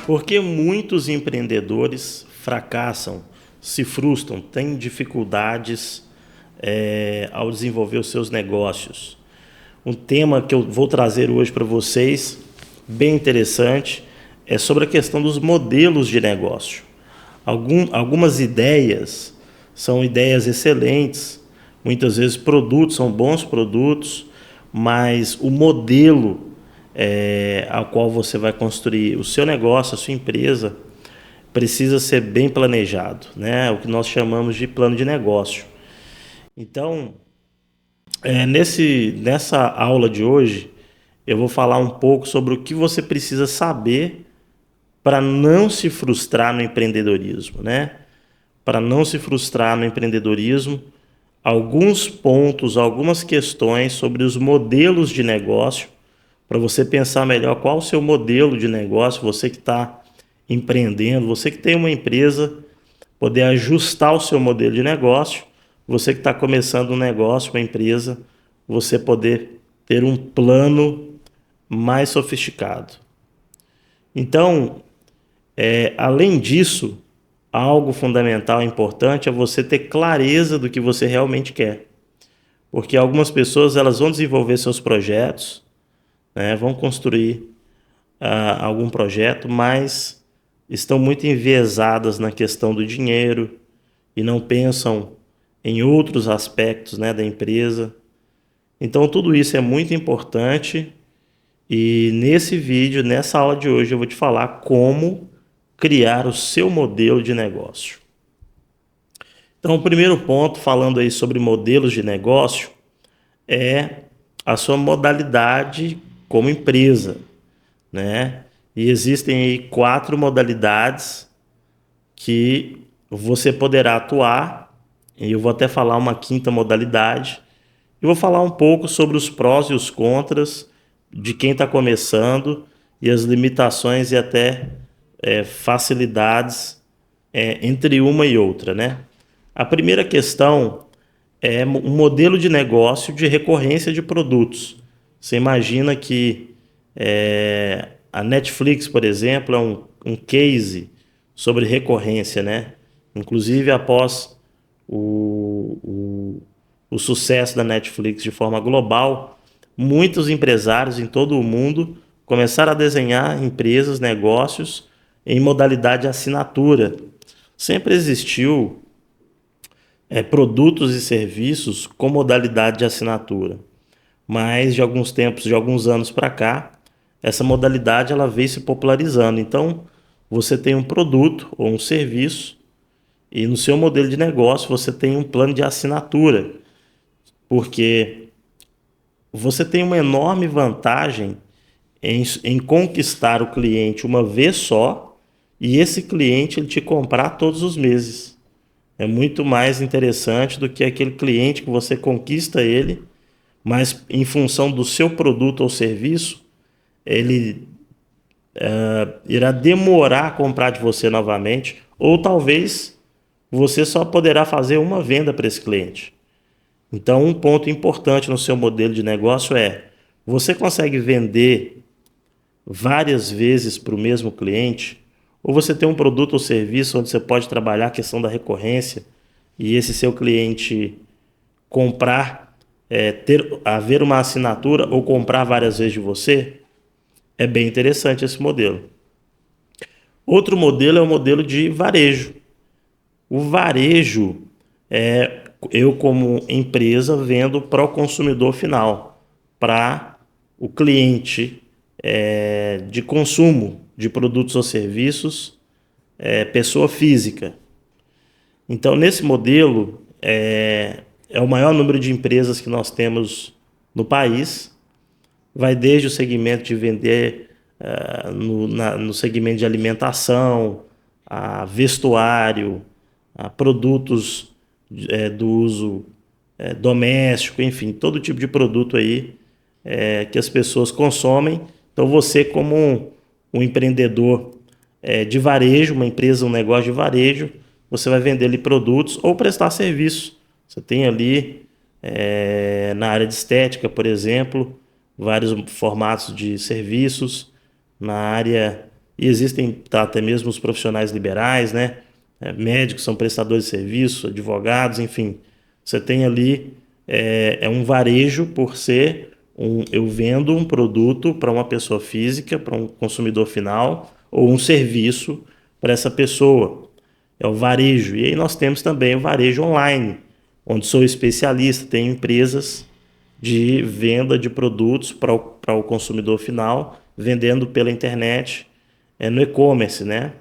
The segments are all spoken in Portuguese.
Porque muitos empreendedores fracassam, se frustram, têm dificuldades ao desenvolver os seus negócios. Um tema que eu vou trazer hoje para vocês, bem interessante, é sobre a questão dos modelos de negócio. Algumas ideias são ideias excelentes, muitas vezes produtos são bons produtos, mas o modelo ao qual você vai construir o seu negócio, a sua empresa, precisa ser bem planejado, né? O que nós chamamos de plano de negócio. Então, nessa aula de hoje, eu vou falar um pouco sobre o que você precisa saber para não se frustrar no empreendedorismo, né? Para não se frustrar no empreendedorismo, alguns pontos, algumas questões sobre os modelos de negócio, para você pensar melhor qual o seu modelo de negócio, você que está empreendendo, você que tem uma empresa, poder ajustar o seu modelo de negócio, você que está começando um negócio, uma empresa, você poder ter um plano mais sofisticado. Então, além disso, algo fundamental e importante é você ter clareza do que você realmente quer. Porque algumas pessoas elas vão desenvolver seus projetos, né, vão construir algum projeto, mas estão muito enviesadas na questão do dinheiro e não pensam em outros aspectos, né, da empresa. Então tudo isso é muito importante e nesse vídeo, nessa aula de hoje, eu vou te falar como criar o seu modelo de negócio. Então o primeiro ponto, falando aí sobre modelos de negócio, é a sua modalidade como empresa, né? E existem aí 4 modalidades que você poderá atuar, e eu vou até falar uma quinta modalidade. Eu vou falar um pouco sobre os prós e os contras de quem está começando e as limitações e até facilidades entre uma e outra, né? A primeira questão é um modelo de negócio de recorrência de produtos. Você imagina que a Netflix, por exemplo, é um case sobre recorrência, né? Inclusive, após o sucesso da Netflix de forma global, muitos empresários em todo o mundo começaram a desenhar empresas, negócios em modalidade de assinatura. Sempre existiu produtos e serviços com modalidade de assinatura, mas de alguns anos para cá, essa modalidade ela veio se popularizando. Então, você tem um produto ou um serviço e no seu modelo de negócio você tem um plano de assinatura, porque você tem uma enorme vantagem em conquistar o cliente uma vez só e esse cliente ele te comprar todos os meses. É muito mais interessante do que aquele cliente que você conquista ele, mas em função do seu produto ou serviço, ele irá demorar a comprar de você novamente, ou talvez você só poderá fazer uma venda para esse cliente. Então, um ponto importante no seu modelo de negócio é: você consegue vender várias vezes para o mesmo cliente? Ou você tem um produto ou serviço onde você pode trabalhar a questão da recorrência e esse seu cliente comprar, haver uma assinatura ou comprar várias vezes de você? É bem interessante esse modelo. Outro modelo é o modelo de varejo. O varejo é eu como empresa vendo para o consumidor final, para o cliente de consumo de produtos ou serviços, pessoa física. Então, nesse modelo, é o maior número de empresas que nós temos no país. Vai desde o segmento de vender no segmento de alimentação, a vestuário, a produtos do uso doméstico, enfim, todo tipo de produto aí que as pessoas consomem. Então você como um empreendedor de varejo, uma empresa, um negócio de varejo, você vai vender ali produtos ou prestar serviço. Você tem ali na área de estética, por exemplo, vários formatos de serviços, na área e existem até mesmo os profissionais liberais, né? Médicos são prestadores de serviço, advogados, enfim. Você tem ali, é um varejo por ser eu vendo um produto para uma pessoa física, para um consumidor final, ou um serviço para essa pessoa. É o varejo. E aí nós temos também o varejo online, onde sou especialista, tenho empresas de venda de produtos para o consumidor final, vendendo pela internet, no e-commerce, né?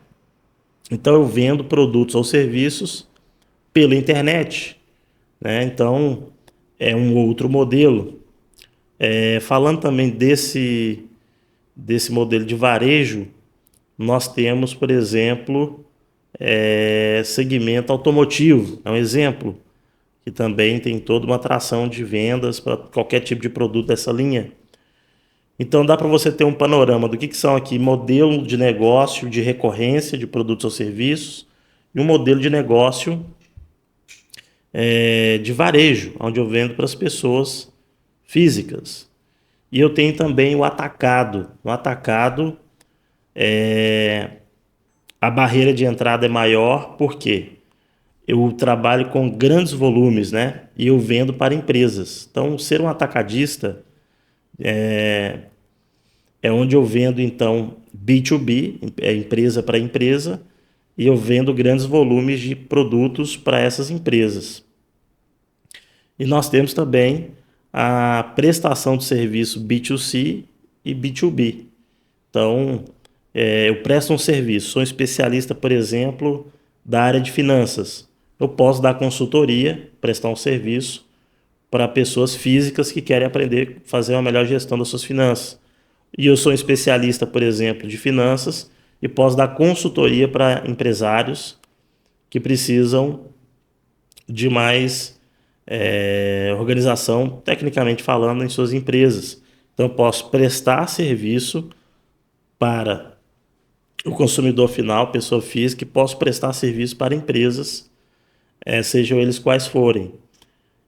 Então eu vendo produtos ou serviços pela internet, né? Então é um outro modelo. Falando também desse modelo de varejo, nós temos, por exemplo, segmento automotivo, é um exemplo, que também tem toda uma atração de vendas para qualquer tipo de produto dessa linha. Então dá para você ter um panorama do que são aqui modelo de negócio de recorrência de produtos ou serviços e um modelo de negócio de varejo, onde eu vendo para as pessoas físicas. E eu tenho também o atacado. No atacado, a barreira de entrada é maior porque eu trabalho com grandes volumes, né? E eu vendo para empresas. Então, ser um atacadista é onde eu vendo, então, B2B, empresa para empresa, e eu vendo grandes volumes de produtos para essas empresas. E nós temos também a prestação de serviço B2C e B2B. Então, eu presto um serviço, sou um especialista, por exemplo, da área de finanças. Eu posso dar consultoria, prestar um serviço para pessoas físicas que querem aprender a fazer uma melhor gestão das suas finanças. E eu sou um especialista, por exemplo, de finanças e posso dar consultoria para empresários que precisam de mais organização, tecnicamente falando, em suas empresas. Então, eu posso prestar serviço para o consumidor final, pessoa física, e posso prestar serviço para empresas, sejam eles quais forem.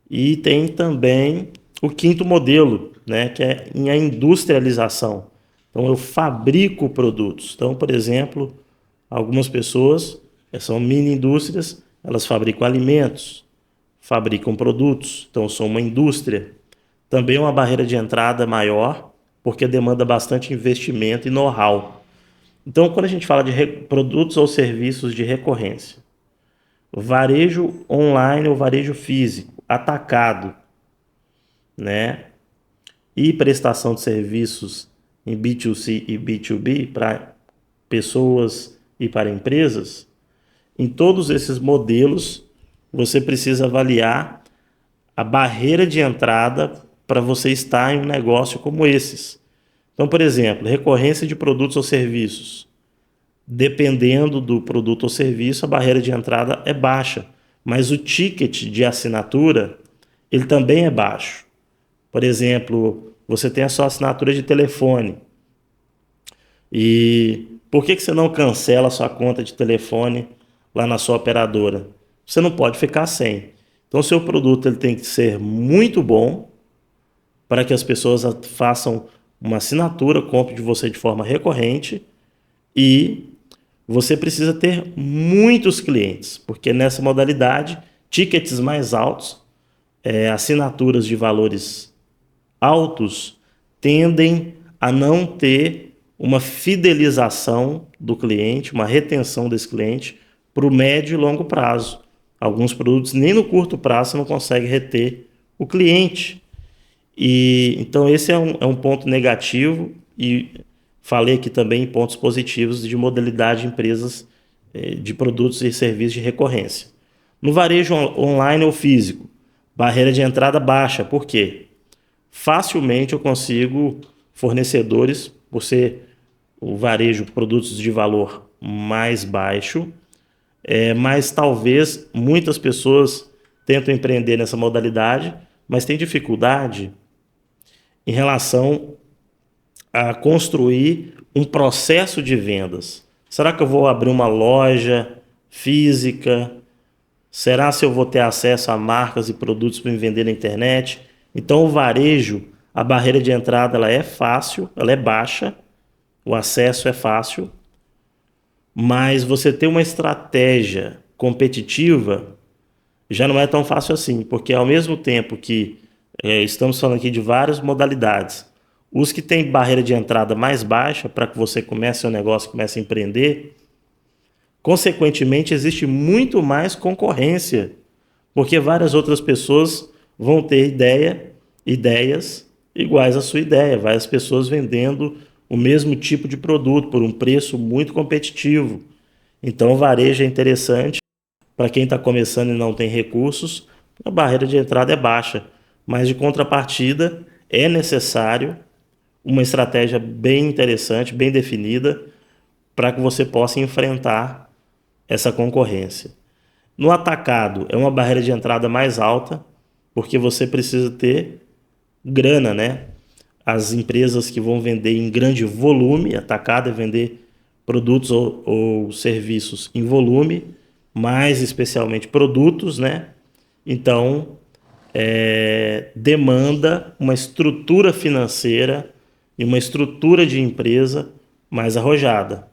E tem também o quinto modelo, né, que é a industrialização. Então, eu fabrico produtos. Então, por exemplo, algumas pessoas são mini indústrias, elas fabricam alimentos, fabricam produtos. Então, eu sou uma indústria. Também é uma barreira de entrada maior, porque demanda bastante investimento e know-how. Então, quando a gente fala de produtos ou serviços de recorrência, varejo online ou varejo físico, atacado, né? E prestação de serviços em B2C e B2B para pessoas e para empresas, em todos esses modelos você precisa avaliar a barreira de entrada para você estar em um negócio como esses. Então, por exemplo, recorrência de produtos ou serviços. Dependendo do produto ou serviço, a barreira de entrada é baixa, mas o ticket de assinatura ele também é baixo. Por exemplo, você tem a sua assinatura de telefone. E por que você não cancela a sua conta de telefone lá na sua operadora? Você não pode ficar sem. Então, seu produto ele tem que ser muito bom para que as pessoas façam uma assinatura, comprem de você de forma recorrente, e você precisa ter muitos clientes, porque nessa modalidade, tickets mais altos, assinaturas de valores altos, tendem a não ter uma fidelização do cliente, uma retenção desse cliente para o médio e longo prazo. Alguns produtos nem no curto prazo você não consegue reter o cliente. E então esse é um ponto negativo, e falei aqui também em pontos positivos de modalidade de empresas de produtos e serviços de recorrência. No varejo online ou físico, barreira de entrada baixa. Por quê? Facilmente eu consigo fornecedores, por ser o varejo produtos de valor mais baixo, mas talvez muitas pessoas tentam empreender nessa modalidade, mas têm dificuldade em relação a construir um processo de vendas. Será que eu vou abrir uma loja física? Será se eu vou ter acesso a marcas e produtos para me vender na internet? Então o varejo, a barreira de entrada ela é fácil, ela é baixa, o acesso é fácil, mas você ter uma estratégia competitiva já não é tão fácil assim, porque ao mesmo tempo que estamos falando aqui de várias modalidades, os que têm barreira de entrada mais baixa para que você comece seu negócio, comece a empreender, consequentemente existe muito mais concorrência, porque várias outras pessoas vão ter ideias iguais à sua ideia, várias pessoas vendendo o mesmo tipo de produto por um preço muito competitivo. Então, o varejo é interessante para quem está começando e não tem recursos, a barreira de entrada é baixa, mas de contrapartida é necessário uma estratégia bem interessante, bem definida, para que você possa enfrentar essa concorrência. No atacado é uma barreira de entrada mais alta, porque você precisa ter grana, né? As empresas que vão vender em grande volume, atacado é vender produtos ou serviços em volume, mais especialmente produtos, né? Então, demanda uma estrutura financeira e uma estrutura de empresa mais arrojada.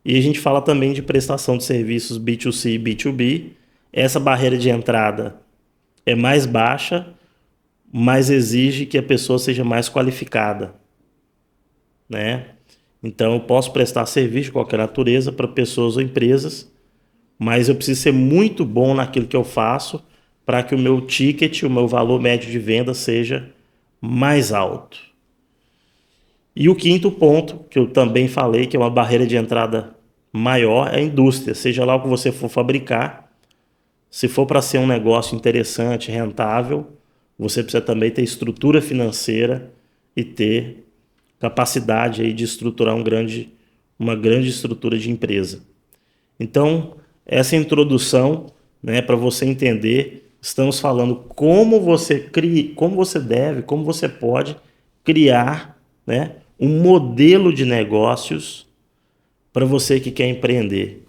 E a gente fala também de prestação de serviços B2C e B2B. Essa barreira de entrada é mais baixa, mas exige que a pessoa seja mais qualificada, né? Então, eu posso prestar serviço de qualquer natureza para pessoas ou empresas, mas eu preciso ser muito bom naquilo que eu faço para que o meu ticket, o meu valor médio de venda seja mais alto. E o quinto ponto, que eu também falei, que é uma barreira de entrada maior, é a indústria. Seja lá o que você for fabricar, se for para ser um negócio interessante, rentável, você precisa também ter estrutura financeira e ter capacidade aí de estruturar uma grande estrutura de empresa. Então, essa introdução, né, para você entender, estamos falando como você cria, como você pode criar, né, um modelo de negócios para você que quer empreender.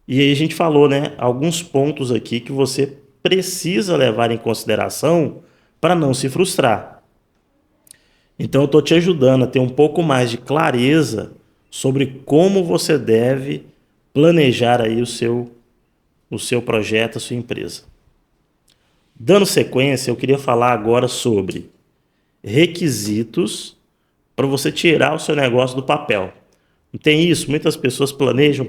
E aí a gente falou, né, alguns pontos aqui que você precisa levar em consideração para não se frustrar. Então eu estou te ajudando a ter um pouco mais de clareza sobre como você deve planejar aí o seu projeto, a sua empresa. Dando sequência, eu queria falar agora sobre requisitos para você tirar o seu negócio do papel. Não tem isso? Muitas pessoas planejam,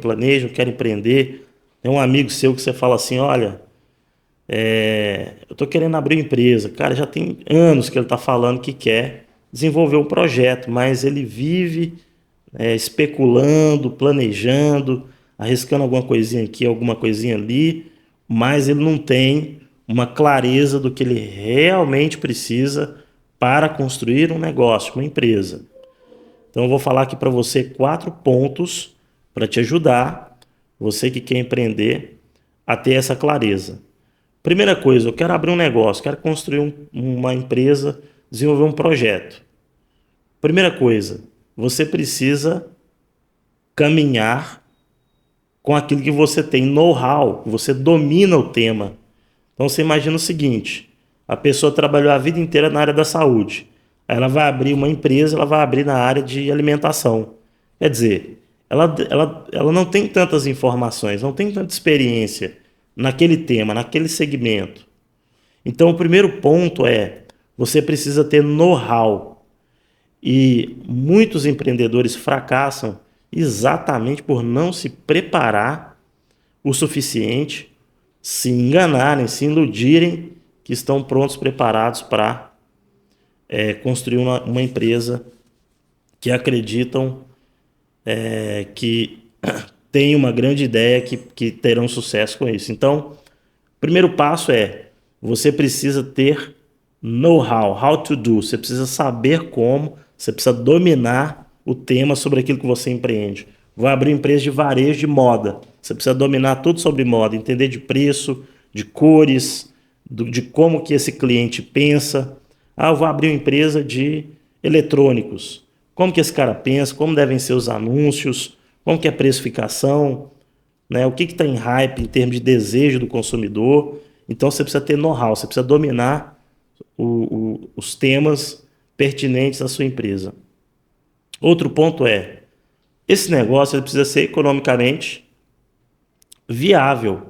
querem empreender. Tem um amigo seu que você fala assim, olha, eu estou querendo abrir uma empresa. Cara, já tem anos que ele está falando que quer desenvolver um projeto, mas ele vive especulando, planejando, arriscando alguma coisinha aqui, alguma coisinha ali, mas ele não tem uma clareza do que ele realmente precisa para construir um negócio, uma empresa. Então eu vou falar aqui para você 4 pontos para te ajudar, você que quer empreender, a ter essa clareza. Primeira coisa, eu quero abrir um negócio, quero construir uma empresa, desenvolver um projeto. Primeira coisa, você precisa caminhar com aquilo que você tem know-how, você domina o tema. Então você imagina o seguinte, a pessoa trabalhou a vida inteira na área da saúde, aí ela vai abrir uma empresa, ela vai abrir na área de alimentação. Quer dizer, ela não tem tantas informações, não tem tanta experiência naquele tema, naquele segmento. Então o primeiro ponto é, você precisa ter know-how. E muitos empreendedores fracassam exatamente por não se preparar o suficiente, se enganarem, se iludirem que estão prontos, preparados para construir uma empresa que acreditam que tem uma grande ideia, que terão sucesso com isso. Então, o primeiro passo é, você precisa ter know-how, how to do, você precisa saber como, você precisa dominar o tema sobre aquilo que você empreende. Vai abrir uma empresa de varejo de moda, você precisa dominar tudo sobre moda, entender de preço, de cores, de como que esse cliente pensa. Ah, eu vou abrir uma empresa de eletrônicos. Como que esse cara pensa, como devem ser os anúncios, como que é a precificação, né? O que está em hype em termos de desejo do consumidor. Então você precisa ter know-how, você precisa dominar os temas pertinentes à sua empresa. Outro ponto é Esse negócio ele precisa ser economicamente viável.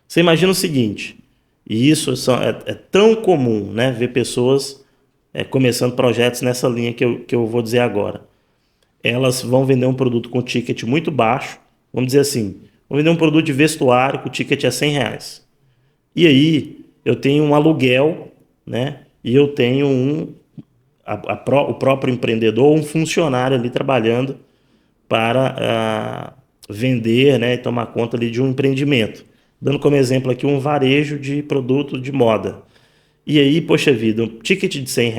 Você imagina o seguinte, e isso é tão comum, né, ver pessoas começando projetos nessa linha que eu vou dizer agora. Elas vão vender um produto com ticket muito baixo, vamos dizer assim, vão vender um produto de vestuário com ticket é R$ 100. E aí eu tenho um aluguel, né, e eu tenho o próprio empreendedor, um funcionário ali trabalhando para vender, né, e tomar conta ali de um empreendimento. Dando como exemplo aqui um varejo de produto de moda. E aí, poxa vida, um ticket de R$ 100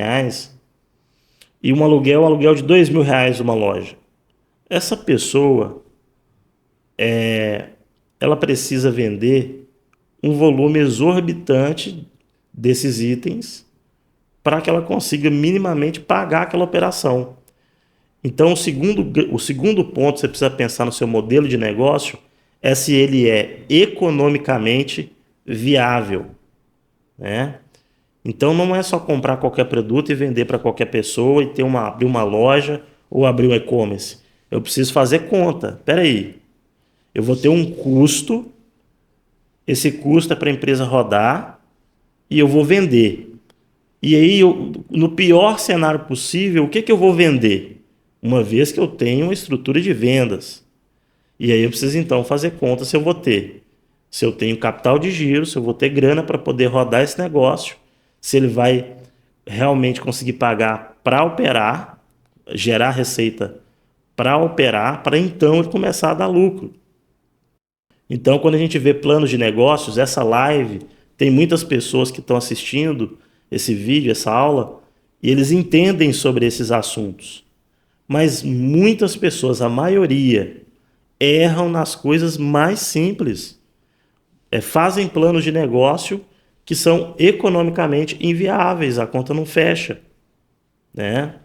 e um aluguel de R$ 2.000 uma loja. Essa pessoa, ela precisa vender um volume exorbitante desses itens para que ela consiga minimamente pagar aquela operação. Então, o segundo ponto que você precisa pensar no seu modelo de negócio é se ele é economicamente viável, né? Então, não é só comprar qualquer produto e vender para qualquer pessoa e abrir uma loja ou abrir um e-commerce. Eu preciso fazer conta. Espera aí, eu vou ter um custo, esse custo é para a empresa rodar e eu vou vender. E aí, no pior cenário possível, o que eu vou vender? Uma vez que eu tenho uma estrutura de vendas. E aí eu preciso então fazer conta se eu vou ter. Se eu tenho capital de giro, se eu vou ter grana para poder rodar esse negócio, se ele vai realmente conseguir pagar para operar, gerar receita para operar, para então ele começar a dar lucro. Então, quando a gente vê planos de negócios, essa live, tem muitas pessoas que estão assistindo esse vídeo, essa aula, e eles entendem sobre esses assuntos. Mas muitas pessoas, a maioria, erram nas coisas mais simples. Fazem planos de negócio que são economicamente inviáveis, a conta não fecha, né?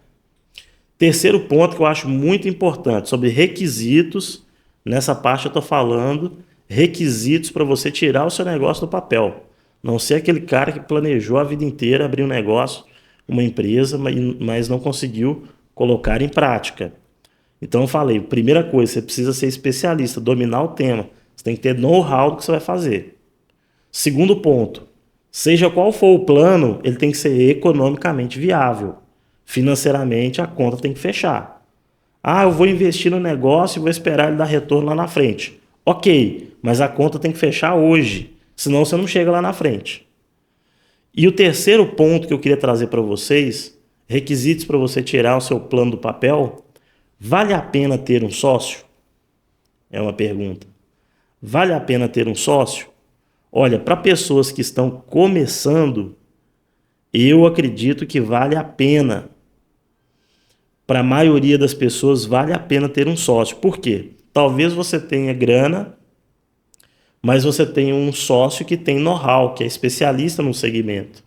Terceiro ponto que eu acho muito importante, sobre requisitos, nessa parte eu estou falando, requisitos para você tirar o seu negócio do papel. Não ser aquele cara que planejou a vida inteira abrir um negócio, uma empresa, mas não conseguiu colocar em prática. Então eu falei, primeira coisa, você precisa ser especialista, dominar o tema. Você tem que ter know-how do que você vai fazer. Segundo ponto, seja qual for o plano, ele tem que ser economicamente viável. Financeiramente, a conta tem que fechar. Ah, eu vou investir no negócio e vou esperar ele dar retorno lá na frente. Ok, mas a conta tem que fechar hoje, senão você não chega lá na frente. E o terceiro ponto que eu queria trazer para vocês, requisitos para você tirar o seu plano do papel, vale a pena ter um sócio? É uma pergunta. Vale a pena ter um sócio? Olha, para pessoas que estão começando, eu acredito que vale a pena. Para a maioria das pessoas, vale a pena ter um sócio. Por quê? Talvez você tenha grana, mas você tenha um sócio que tem know-how, que é especialista no segmento.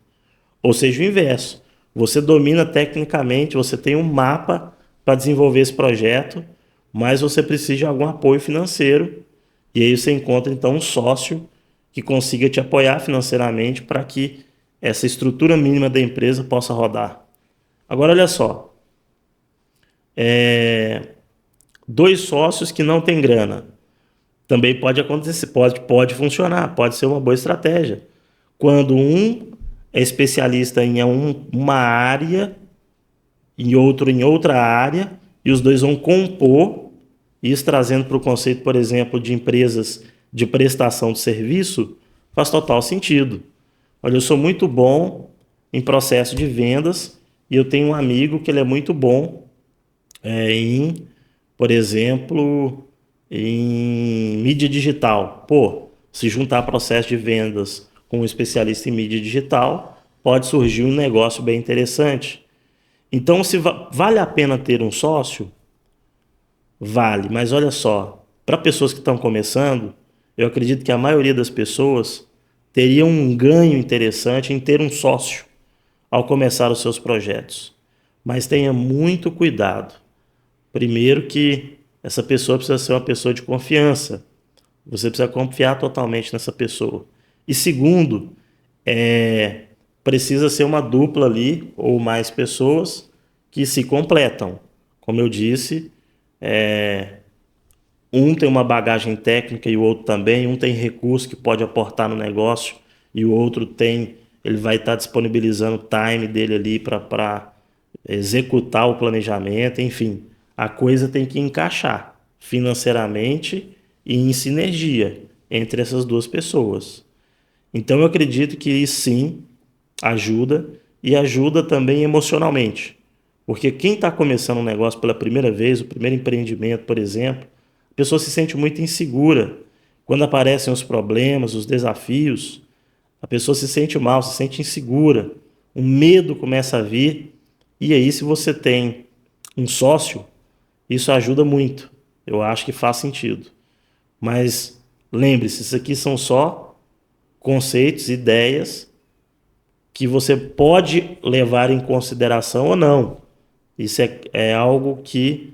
Ou seja, o inverso. Você domina tecnicamente, você tem um mapa para desenvolver esse projeto, mas você precisa de algum apoio financeiro. E aí você encontra então um sócio que consiga te apoiar financeiramente para que essa estrutura mínima da empresa possa rodar. Agora olha só, dois sócios que não têm grana. Também pode acontecer, pode funcionar, pode ser uma boa estratégia. Quando um é especialista em uma área e outro em outra área, e os dois vão compor, isso trazendo para o conceito, por exemplo, de empresas de prestação de serviço, faz total sentido. Olha, eu sou muito bom em processo de vendas e eu tenho um amigo que ele é muito bom por exemplo, em mídia digital. Pô, se juntar processo de vendas com um especialista em mídia digital, pode surgir um negócio bem interessante. Então, se vale a pena ter um sócio? Vale, mas olha só, para pessoas que estão começando, eu acredito que a maioria das pessoas teria um ganho interessante em ter um sócio ao começar os seus projetos. Mas tenha muito cuidado. Primeiro que essa pessoa precisa ser uma pessoa de confiança. Você precisa confiar totalmente nessa pessoa. E segundo, precisa ser uma dupla ali, ou mais pessoas, que se completam. Como eu disse, Um tem uma bagagem técnica e o outro também. Um tem recurso que pode aportar no negócio e o outro tem, ele vai estar disponibilizando o time dele ali para executar o planejamento. Enfim, a coisa tem que encaixar financeiramente e em sinergia entre essas duas pessoas. Então eu acredito que sim, ajuda e ajuda também emocionalmente. Porque quem está começando um negócio pela primeira vez, o primeiro empreendimento, por exemplo, a pessoa se sente muito insegura. Quando aparecem os problemas, os desafios, a pessoa se sente mal, se sente insegura. O medo começa a vir. E aí, se você tem um sócio, isso ajuda muito. Eu acho que faz sentido. Mas lembre-se, isso aqui são só conceitos, ideias que você pode levar em consideração ou não. Isso é algo que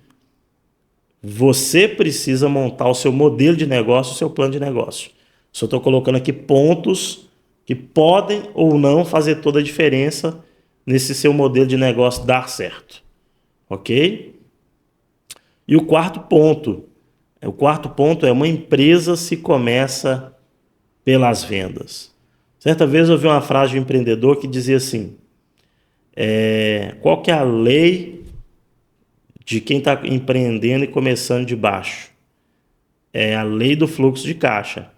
você precisa montar o seu modelo de negócio, o seu plano de negócio. Só estou colocando aqui pontos que podem ou não fazer toda a diferença nesse seu modelo de negócio dar certo. Ok? E o quarto ponto é uma empresa se começa pelas vendas. Certa vez eu ouvi uma frase de um empreendedor que dizia assim, qual que é a lei de quem está empreendendo e começando de baixo? É a lei do fluxo de caixa.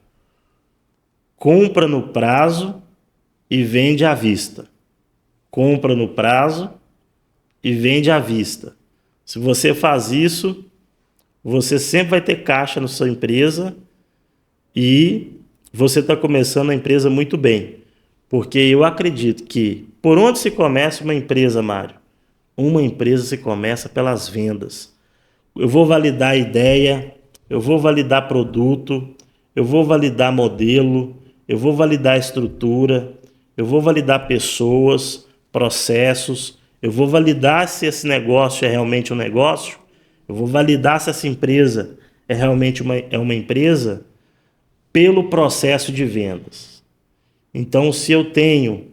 Compra no prazo e vende à vista. Compra no prazo e vende à vista. Se você faz isso, você sempre vai ter caixa na sua empresa e você está começando a empresa muito bem. Porque eu acredito que por onde se começa uma empresa, Mário? Uma empresa se começa pelas vendas. Eu vou validar a ideia, eu vou validar produto, eu vou validar modelo, eu vou validar estrutura, eu vou validar pessoas, processos, eu vou validar se esse negócio é realmente um negócio, eu vou validar se essa empresa é realmente uma empresa pelo processo de vendas. Então, se eu tenho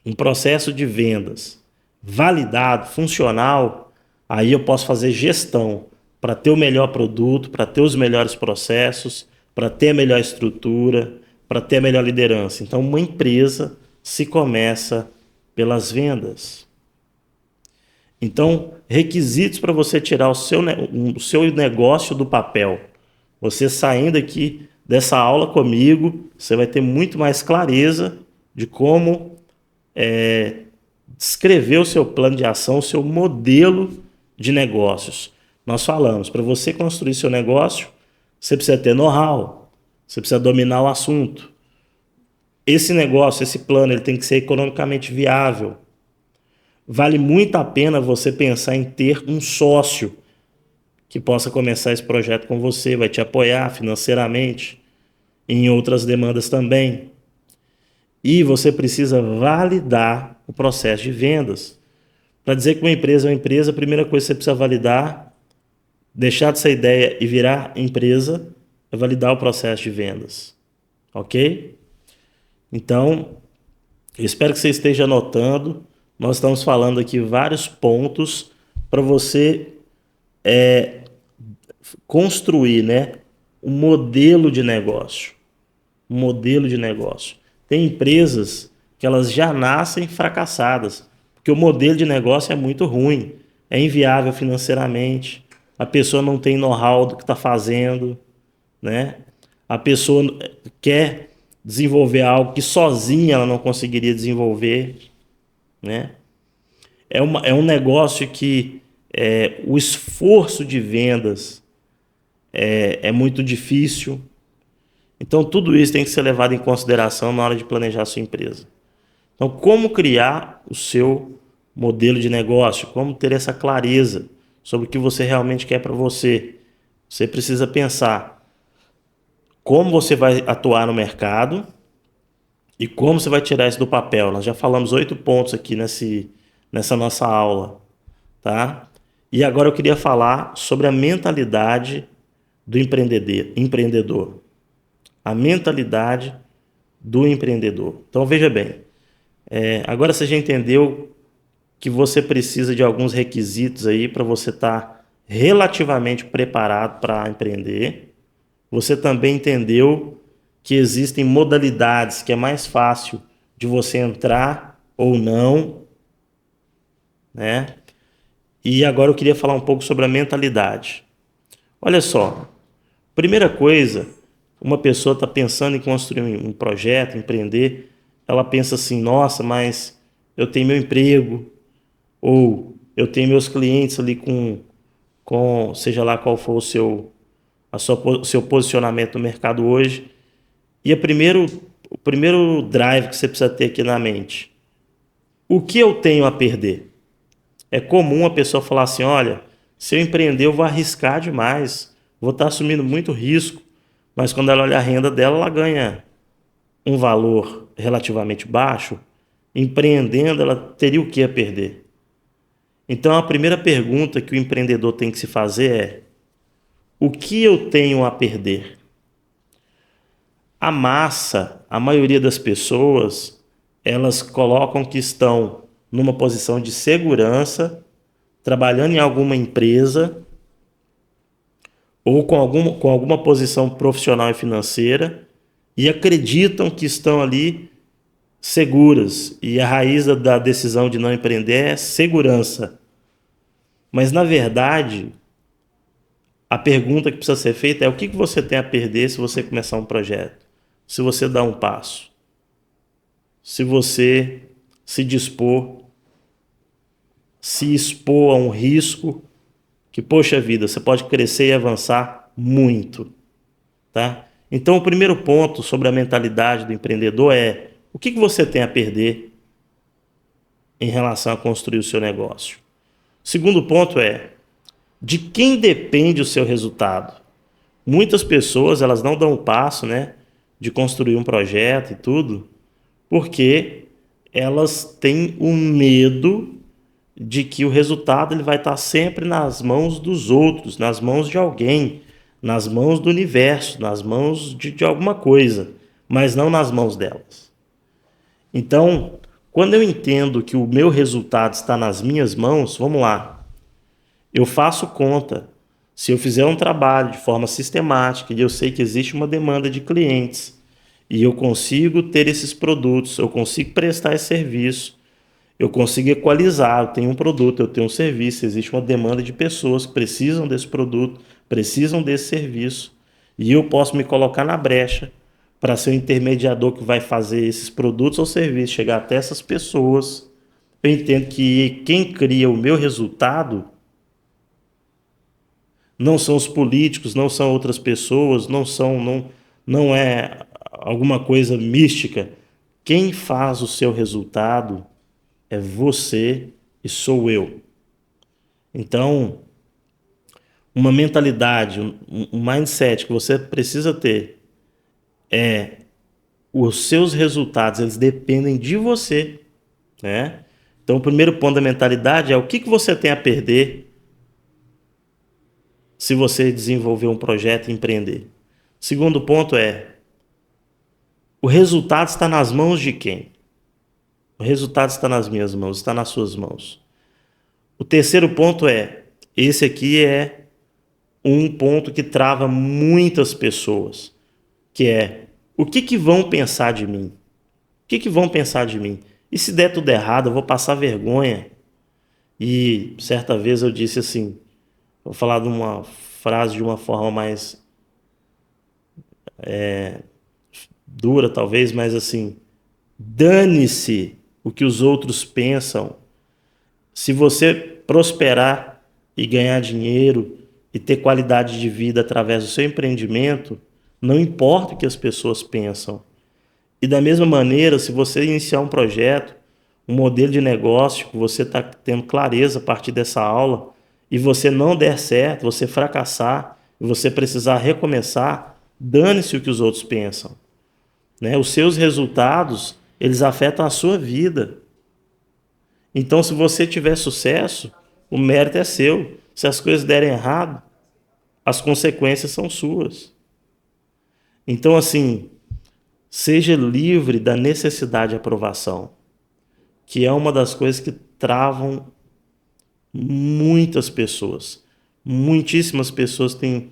um processo de vendas validado, funcional, aí eu posso fazer gestão para ter o melhor produto, para ter os melhores processos, para ter a melhor estrutura, para ter a melhor liderança. Então, uma empresa se começa pelas vendas. Então, requisitos para você tirar o seu negócio do papel. Você saindo aqui dessa aula comigo, você vai ter muito mais clareza de como descrever o seu plano de ação, o seu modelo de negócios. Nós falamos, para você construir seu negócio, você precisa ter know-how, você precisa dominar o assunto. Esse negócio, esse plano, ele tem que ser economicamente viável. Vale muito a pena você pensar em ter um sócio que possa começar esse projeto com você, vai te apoiar financeiramente, em outras demandas também. E você precisa validar o processo de vendas. Para dizer que uma empresa é uma empresa, a primeira coisa que você precisa validar, deixar de ser ideia e virar empresa, é validar o processo de vendas. Ok? Então, eu espero que você esteja anotando. Nós estamos falando aqui vários pontos para você construir, né, um modelo de negócio. Um modelo de negócio. Tem empresas que elas já nascem fracassadas, porque o modelo de negócio é muito ruim, é inviável financeiramente, a pessoa não tem know-how do que está fazendo, né? A pessoa quer desenvolver algo que sozinha ela não conseguiria desenvolver, né? É um negócio que o esforço de vendas é muito difícil. Então, tudo isso tem que ser levado em consideração na hora de planejar a sua empresa. Então, como criar o seu modelo de negócio? Como ter essa clareza sobre o que você realmente quer para você? Você precisa pensar como você vai atuar no mercado e como você vai tirar isso do papel. Nós já falamos 8 pontos aqui nessa nossa aula, tá? E agora eu queria falar sobre a mentalidade do empreendedor. A mentalidade do empreendedor. Então veja bem, agora você já entendeu que você precisa de alguns requisitos aí para você estar relativamente preparado para empreender. Você também entendeu que existem modalidades que é mais fácil de você entrar ou não, né? E agora eu queria falar um pouco sobre a mentalidade. Olha só, primeira coisa, uma pessoa está pensando em construir um projeto, empreender, ela pensa assim, nossa, mas eu tenho meu emprego, ou eu tenho meus clientes ali com seja lá qual for o seu posicionamento no mercado hoje. E o primeiro drive que você precisa ter aqui na mente, o que eu tenho a perder? É comum a pessoa falar assim, olha, se eu empreender eu vou arriscar demais, vou estar assumindo muito risco, mas quando ela olha a renda dela, ela ganha um valor relativamente baixo, empreendendo ela teria o que a perder? Então a primeira pergunta que o empreendedor tem que se fazer é, o que eu tenho a perder? A massa, a maioria das pessoas, elas colocam que estão numa posição de segurança, trabalhando em alguma empresa ou com alguma posição profissional e financeira e acreditam que estão ali seguras. E a raiz da decisão de não empreender é segurança. Mas, na verdade, a pergunta que precisa ser feita é o que você tem a perder se você começar um projeto? Se você dar um passo? Se você se dispor, se expor a um risco que, poxa vida, você pode crescer e avançar muito, tá? Então, o primeiro ponto sobre a mentalidade do empreendedor é o que você tem a perder em relação a construir o seu negócio? O segundo ponto é de quem depende o seu resultado? Muitas pessoas, elas não dão o passo, né, de construir um projeto e tudo, porque elas têm o medo de que o resultado ele vai estar sempre nas mãos dos outros, nas mãos de alguém, nas mãos do universo, nas mãos de alguma coisa, mas não nas mãos delas. Então, quando eu entendo que o meu resultado está nas minhas mãos, vamos lá, eu faço conta. Se eu fizer um trabalho de forma sistemática e eu sei que existe uma demanda de clientes e eu consigo ter esses produtos, eu consigo prestar esse serviço, eu consigo equalizar, eu tenho um produto, eu tenho um serviço, existe uma demanda de pessoas que precisam desse produto, precisam desse serviço, e eu posso me colocar na brecha para ser o intermediador que vai fazer esses produtos ou serviços chegar até essas pessoas. Eu entendo que quem cria o meu resultado não são os políticos, não são outras pessoas, não é alguma coisa mística. Quem faz o seu resultado é você e sou eu. Então, uma mentalidade, um mindset que você precisa ter é os seus resultados, eles dependem de você, né? Então, o primeiro ponto da mentalidade é o que você tem a perder se você desenvolver um projeto e empreender. Segundo ponto é o resultado está nas mãos de quem? O resultado está nas minhas mãos, está nas suas mãos. O terceiro ponto é, esse aqui é um ponto que trava muitas pessoas, que é, o que vão pensar de mim? O que vão pensar de mim? E se der tudo errado, eu vou passar vergonha. E certa vez eu disse assim, vou falar de uma frase de uma forma mais dura talvez, mas assim, dane-se o que os outros pensam. Se você prosperar e ganhar dinheiro e ter qualidade de vida através do seu empreendimento, não importa o que as pessoas pensam. E da mesma maneira, se você iniciar um projeto, um modelo de negócio, que você está tendo clareza a partir dessa aula, e você não der certo, você fracassar, e você precisar recomeçar, dane-se o que os outros pensam, né? Os seus resultados, eles afetam a sua vida. Então, se você tiver sucesso, o mérito é seu. Se as coisas derem errado, as consequências são suas. Então, assim, seja livre da necessidade de aprovação, que é uma das coisas que travam muitas pessoas. Muitíssimas pessoas têm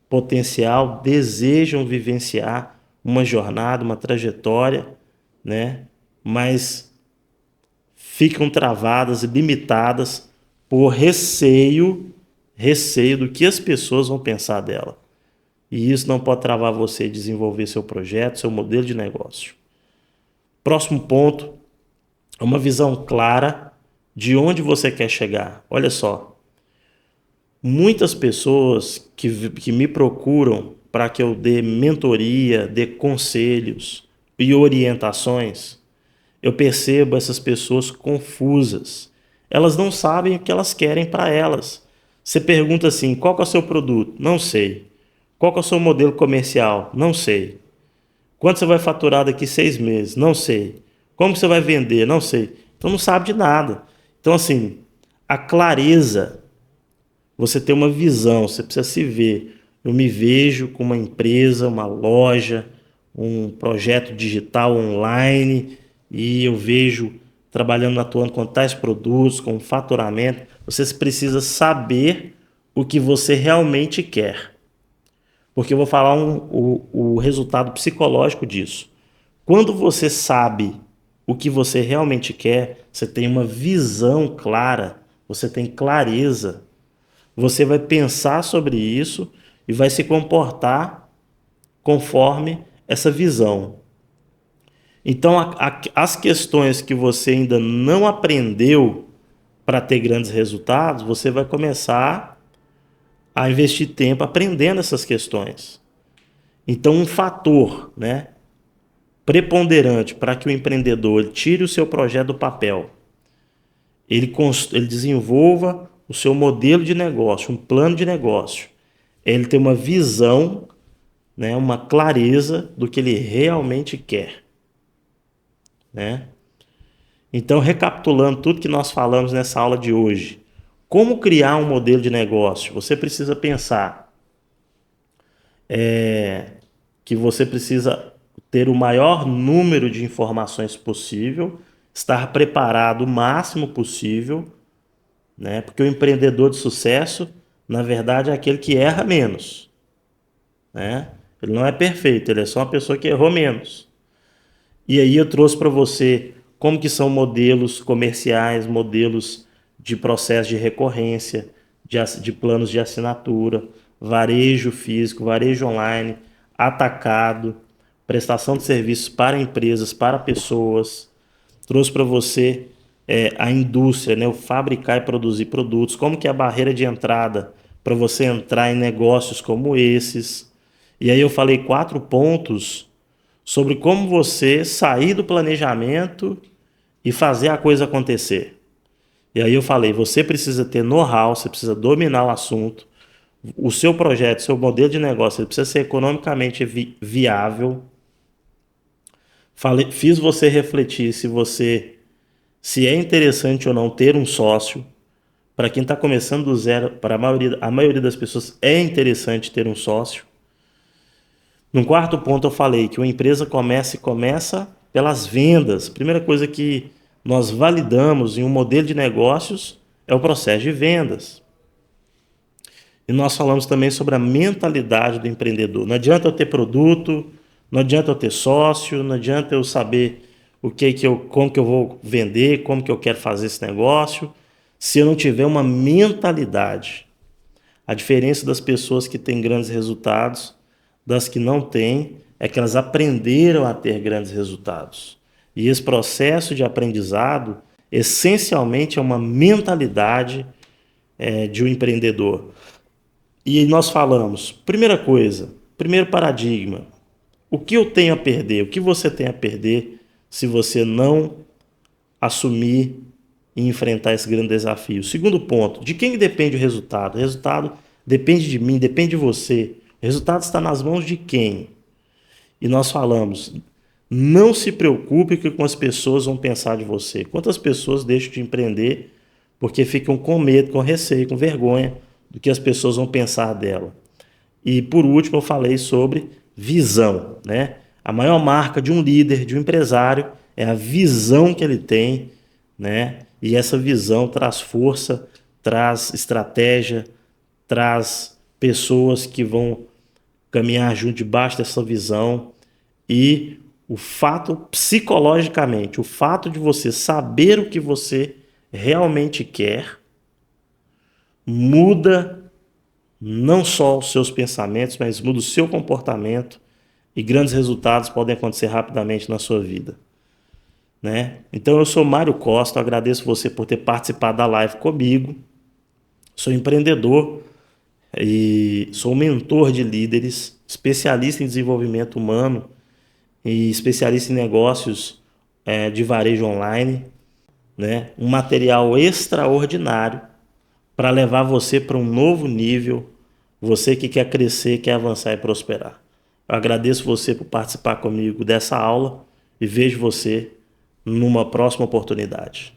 potencial, desejam vivenciar uma jornada, uma trajetória, né? Mas ficam travadas e limitadas por receio do que as pessoas vão pensar dela. E isso não pode travar você de desenvolver seu projeto, seu modelo de negócio. Próximo ponto é uma visão clara de onde você quer chegar. Olha só, muitas pessoas que me procuram para que eu dê mentoria, dê conselhos e orientações, eu percebo essas pessoas confusas. Elas não sabem o que elas querem para elas. Você pergunta assim, qual que é o seu produto? Não sei. Qual que é o seu modelo comercial? Não sei. Quanto você vai faturar daqui 6 meses? Não sei. Como você vai vender? Não sei. Então não sabe de nada. Então assim, a clareza, você tem uma visão, você precisa se ver. Eu me vejo com uma empresa, uma loja, um projeto digital online e eu vejo trabalhando, atuando com tais produtos, com faturamento. Você precisa saber o que você realmente quer. Porque eu vou falar o resultado psicológico disso. Quando você sabe o que você realmente quer, você tem uma visão clara, você tem clareza, você vai pensar sobre isso e vai se comportar conforme essa visão. Então, as questões que você ainda não aprendeu para ter grandes resultados, você vai começar a investir tempo aprendendo essas questões. Então, um fator, né, preponderante para que o empreendedor tire o seu projeto do papel, ele desenvolva o seu modelo de negócio, um plano de negócio, ele tem uma visão, né, uma clareza do que ele realmente quer, né? Então, recapitulando tudo que nós falamos nessa aula de hoje, como criar um modelo de negócio? Você precisa pensar que você precisa ter o maior número de informações possível, estar preparado o máximo possível, né? Porque o empreendedor de sucesso, na verdade, é aquele que erra menos, né? Ele não é perfeito, ele é só uma pessoa que errou menos. E aí eu trouxe para você como que são modelos comerciais, modelos de processo de recorrência, de planos de assinatura, varejo físico, varejo online, atacado, prestação de serviços para empresas, para pessoas. Trouxe para você a indústria, né, o fabricar e produzir produtos, como que é a barreira de entrada para você entrar em negócios como esses. E aí eu falei 4 pontos sobre como você sair do planejamento e fazer a coisa acontecer. E aí eu falei, você precisa ter know-how, você precisa dominar o assunto, o seu projeto, seu modelo de negócio, ele precisa ser economicamente viável. Fiz você refletir se é interessante ou não ter um sócio. Para quem está começando do zero, para a maioria das pessoas é interessante ter um sócio. No quarto ponto eu falei que uma empresa começa pelas vendas. Primeira coisa que nós validamos em um modelo de negócios é o processo de vendas. E nós falamos também sobre a mentalidade do empreendedor. Não adianta eu ter produto, não adianta eu ter sócio, não adianta eu saber como que eu vou vender, como que eu quero fazer esse negócio, se eu não tiver uma mentalidade. A diferença das pessoas que têm grandes resultados das que não têm é que elas aprenderam a ter grandes resultados. E esse processo de aprendizado, essencialmente, é uma mentalidade de um empreendedor. E nós falamos, primeira coisa, primeiro paradigma, o que eu tenho a perder? O que você tem a perder se você não assumir e enfrentar esse grande desafio? Segundo ponto, de quem depende o resultado? O resultado depende de mim, depende de você. O resultado está nas mãos de quem? E nós falamos, não se preocupe com as pessoas vão pensar de você. Quantas pessoas deixam de empreender porque ficam com medo, com receio, com vergonha do que as pessoas vão pensar dela? E por último eu falei sobre visão, né? A maior marca de um líder, de um empresário, é a visão que ele tem, né? E essa visão traz força, traz estratégia, traz pessoas que vão caminhar junto debaixo dessa visão. E o fato, psicologicamente, o fato de você saber o que você realmente quer, muda não só os seus pensamentos, mas muda o seu comportamento, e grandes resultados podem acontecer rapidamente na sua vida, né? Então eu sou Mário Costa, eu agradeço você por ter participado da live comigo. Sou empreendedor e sou mentor de líderes, especialista em desenvolvimento humano e especialista em negócios de varejo online, né? Um material extraordinário para levar você para um novo nível, você que quer crescer, quer avançar e prosperar. Eu agradeço você por participar comigo dessa aula e vejo você numa próxima oportunidade.